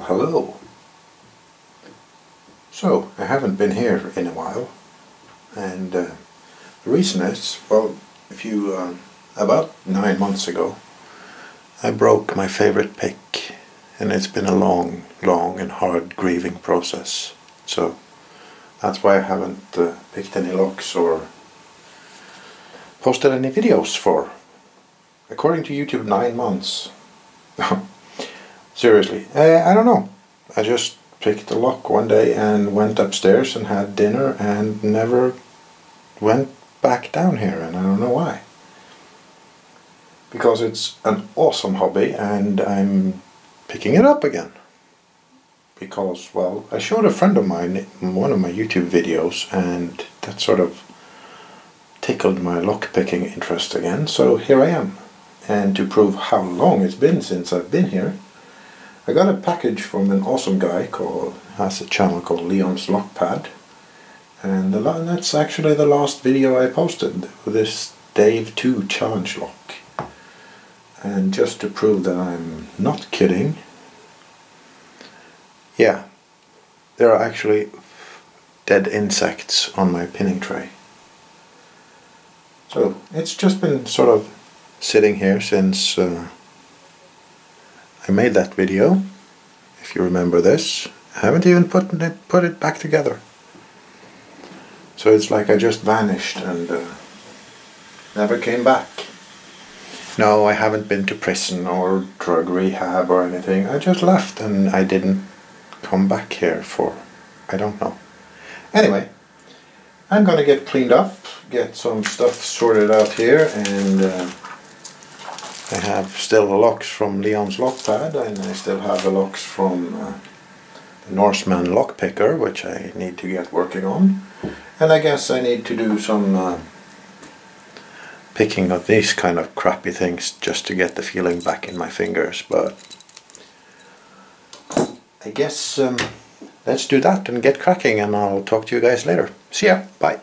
hello. So, I haven't been here in a while, and the reason is, well, about 9 months ago, I broke my favorite pick, and it's been a long and hard grieving process. So, that's why I haven't picked any locks or posted any videos for, according to YouTube, 9 months. Seriously, I don't know. I just picked a lock one day and went upstairs and had dinner and never went back down here, and I don't know why. Because it's an awesome hobby and I'm picking it up again. Because, well, I showed a friend of mine one of my YouTube videos and that sort of tickled my lock-picking interest again, so here I am. And to prove how long it's been since I've been here, I got a package from an awesome guy has a channel called Leon's Lockpad, and that's actually the last video I posted, this Dave 2 challenge lock. And just to prove that I'm not kidding, yeah, there are actually dead insects on my pinning tray. So it's just been sort of sitting here since I made that video, if you remember this. I haven't even put it back together. So it's like I just vanished and never came back. No, I haven't been to prison or drug rehab or anything. I just left and I didn't come back here for, I don't know. Anyway, I'm gonna get cleaned up, get some stuff sorted out here, and I have still the locks from Leon's Lockpad, and I still have the locks from the Norseman lockpicker, which I need to get working on. And I guess I need to do some picking of these kind of crappy things just to get the feeling back in my fingers. But I guess let's do that and get cracking, and I'll talk to you guys later. See ya, bye.